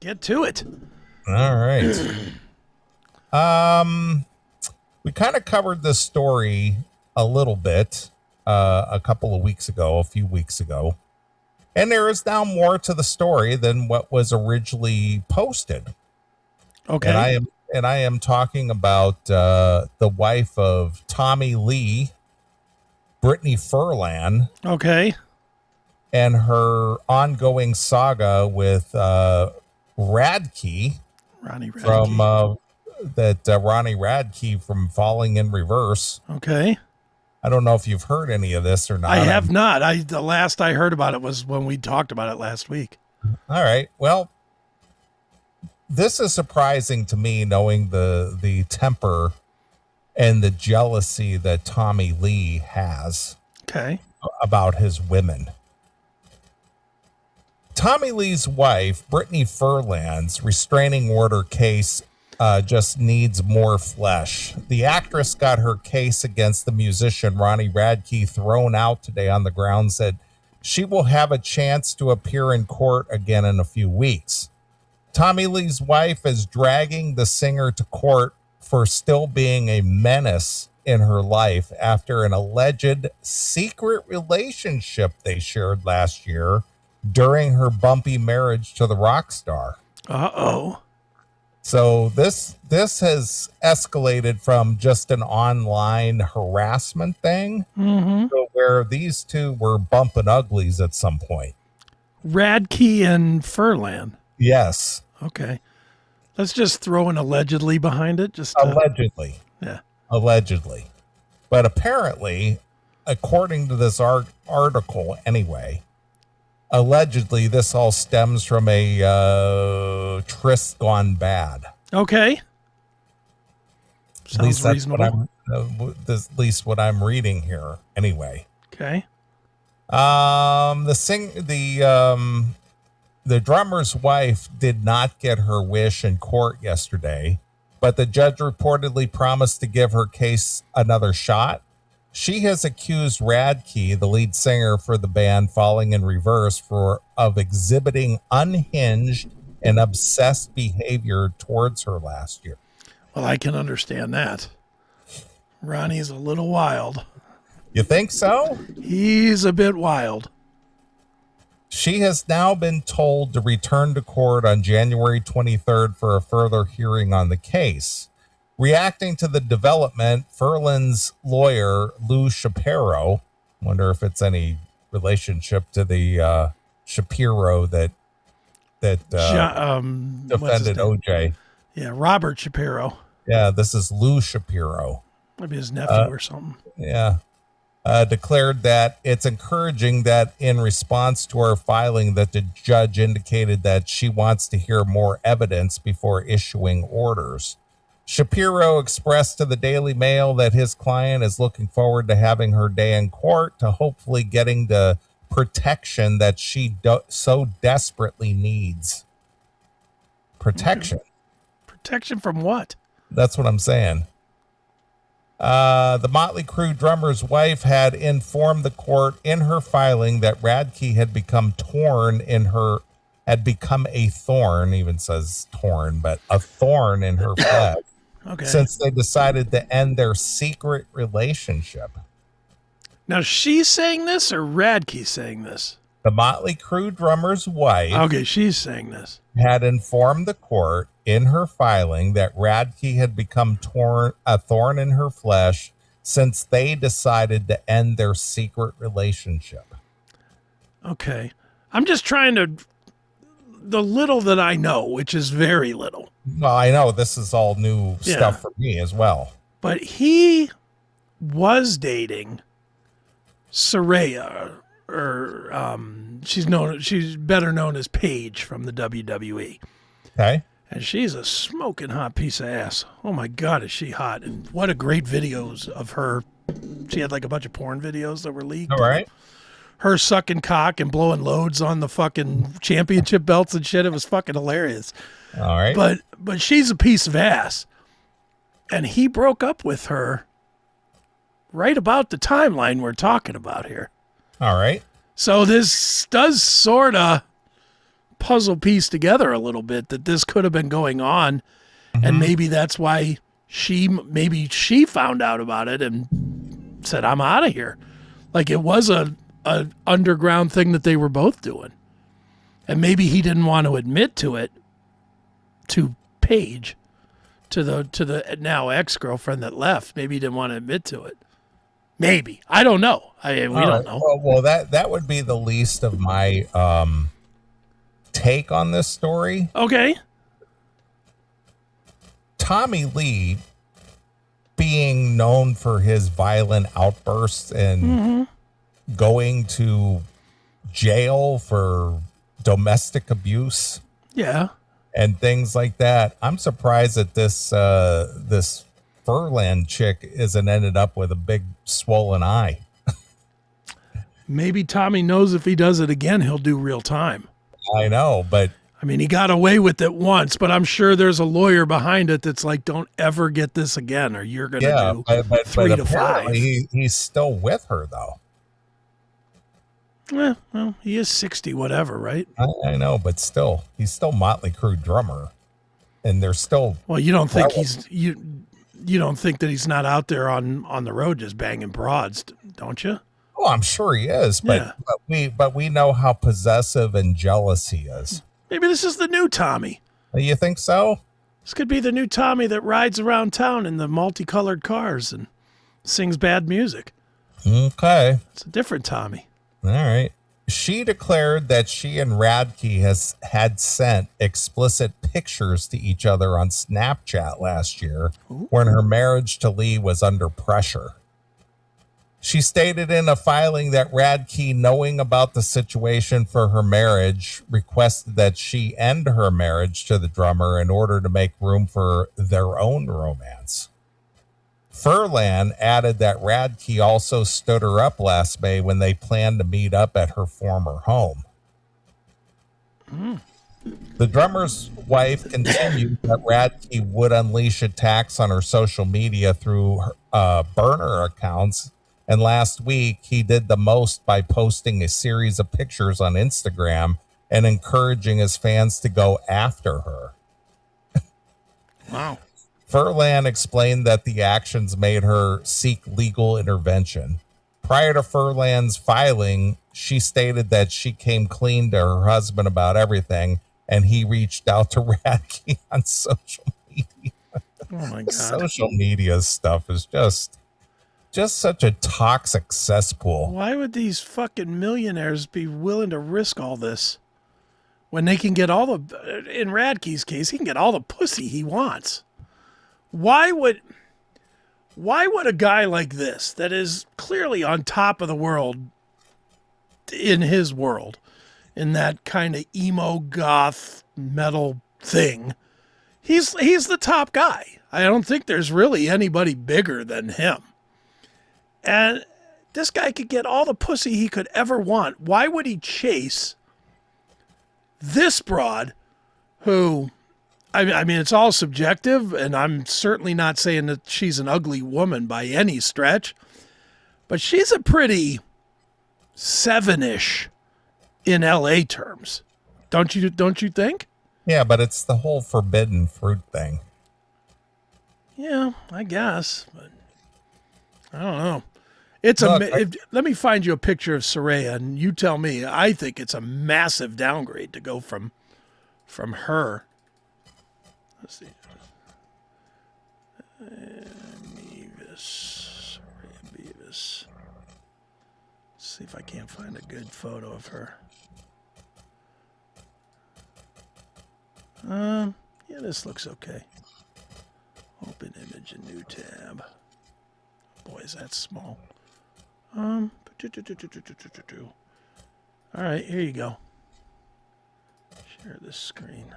get to it. All right. We kind of covered this story a little bit a few weeks ago. And there is now more to the story than what was originally posted. Okay. And I am talking about the wife of Tommy Lee, Brittany Furlan, Okay. and her ongoing saga with Radke Ronnie Radke. from Ronnie Radke from Falling in Reverse. Okay. I don't know if you've heard any of this or not. I have not. The last I heard about it was when we talked about it last week. All right. Well, this is surprising to me, knowing the temper and the jealousy that Tommy Lee has about his women. Tommy Lee's wife, Brittany Furlan's restraining order case just needs more flesh. The actress got her case against the musician Ronnie Radke thrown out today on the grounds that she will have a chance to appear in court again in a few weeks. Tommy Lee's wife is dragging the singer to court for still being a menace in her life after an alleged secret relationship they shared last year during her bumpy marriage to the rock star. Uh-oh. So this has escalated from just an online harassment thing to where these two were bumping uglies at some point. Radke and Furlan. Yes. Okay. Let's just throw an allegedly behind it. Allegedly. Yeah. Allegedly. But apparently, according to this article anyway, allegedly this all stems from a Tryst gone bad. Okay. Sounds reasonable. At least what I'm reading here anyway. Okay. The drummer's wife did not get her wish in court yesterday, but the judge reportedly promised to give her case another shot. She has accused Radke, the lead singer for the band Falling in Reverse, of exhibiting unhinged and obsessed behavior towards her last year. Well, I can understand that. Ronnie's a little wild. You think so? He's a bit wild. She has now been told to return to court on January 23rd for a further hearing on the case. Reacting to the development, Furlan's lawyer, Lou Shapiro, wonder if it's any relationship to the Shapiro that defended OJ. Yeah, Robert Shapiro. Yeah, this is Lou Shapiro. Maybe his nephew or something. Yeah. Declared that it's encouraging that in response to our filing that the judge indicated that she wants to hear more evidence before issuing orders. Shapiro expressed to the Daily Mail that his client is looking forward to having her day in court to hopefully getting the protection that she so desperately needs. Protection. Protection from what? That's what I'm saying. The Motley Crue drummer's wife had informed the court in her filing that Radke had become a thorn, even says torn, but a thorn in her flesh. Okay. Since they decided to end their secret relationship. Now, she's saying this or Radke saying this? The Motley Crue drummer's wife. Okay, she's saying this. Had informed the court in her filing that Radke had become a thorn in her flesh since they decided to end their secret relationship. Okay. I'm just trying to, the little that I know, which is very little. Well, I know this is all new stuff for me as well. But he was dating Saraya, or she's better known as Paige from the WWE. Okay. And she's a smoking hot piece of ass. Oh my God, is she hot. And what a great videos of her. She had like a bunch of porn videos that were leaked. All right. Her sucking cock and blowing loads on the fucking championship belts and shit. It was fucking hilarious. All right. But she's a piece of ass. And he broke up with her right about the timeline we're talking about here. All right. So this does sort of puzzle piece together a little bit that this could have been going on, and maybe that's why she found out about it and said, "I'm out of here." Like it was a underground thing that they were both doing, and maybe he didn't want to admit to it to Paige, to the now ex-girlfriend that left. Maybe he didn't want to admit to it. Maybe. I don't know. We don't know. Well, that would be the least of my take on this story. Okay. Tommy Lee, being known for his violent outbursts and going to jail for domestic abuse. Yeah. And things like that. I'm surprised that this Furlan chick isn't ended up with a big swollen eye. Maybe Tommy knows if he does it again, he'll do real time. I know, but I mean, he got away with it once, but I'm sure there's a lawyer behind it that's like, don't ever get this again, or you're going to do but 3 to 5. He's still with her, though. Well, he is 60, whatever, right? I know, but still, he's still Motley Crue drummer, and they're still. Well, you don't think you don't think that he's not out there on the road just banging broads, don't you? Oh, I'm sure he is, but we know how possessive and jealous he is. Maybe this is the new Tommy. You think so? This could be the new Tommy that rides around town in the multicolored cars and sings bad music. Okay. It's a different Tommy. All right. She declared that she and Radke had sent explicit pictures to each other on Snapchat last year when her marriage to Lee was under pressure. She stated in a filing that Radke, knowing about the situation for her marriage, requested that she end her marriage to the drummer in order to make room for their own romance. Furlan added that Radke also stood her up last May when they planned to meet up at her former home. The drummer's wife continued that Radke would unleash attacks on her social media through burner accounts, and last week he did the most by posting a series of pictures on Instagram and encouraging his fans to go after her. Wow. Furlan explained that the actions made her seek legal intervention. Prior to Furlan's filing, she stated that she came clean to her husband about everything, and he reached out to Radke on social media. Oh my God. Social media stuff is just such a toxic cesspool. Why would these fucking millionaires be willing to risk all this when they can get all the, in Radke's case, he can get all the pussy he wants? Why would a guy like this, that is clearly on top of the world in his world, in that kind of emo goth metal thing, he's the top guy. I don't think there's really anybody bigger than him. And this guy could get all the pussy he could ever want. Why would he chase this broad who, I mean, it's all subjective, and I'm certainly not saying that she's an ugly woman by any stretch, but she's a pretty 7-ish in LA terms. Don't you think? Yeah, but it's the whole forbidden fruit thing. Yeah, I guess, but I don't know. Let me find you a picture of Soraya, and you tell me. I think it's a massive downgrade to go from her. Let's see. Soraya Beavis. Let's see if I can't find a good photo of her. Yeah, this looks okay. Open image, a new tab. Boy, is that small. All right, here you go. Share this screen.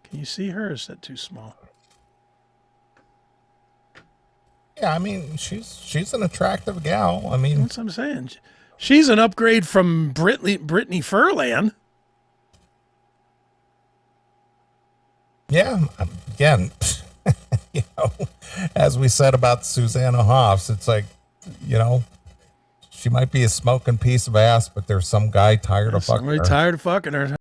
Can you see her, or is that too small? Yeah, I mean, she's an attractive gal. I mean, that's what I'm saying. She's an upgrade from Brittany Furlan. Yeah, again, you know, as we said about Susanna Hoffs, it's like, you know, she might be a smoking piece of ass, but there's some guy tired of fucking her. Tired of fucking her.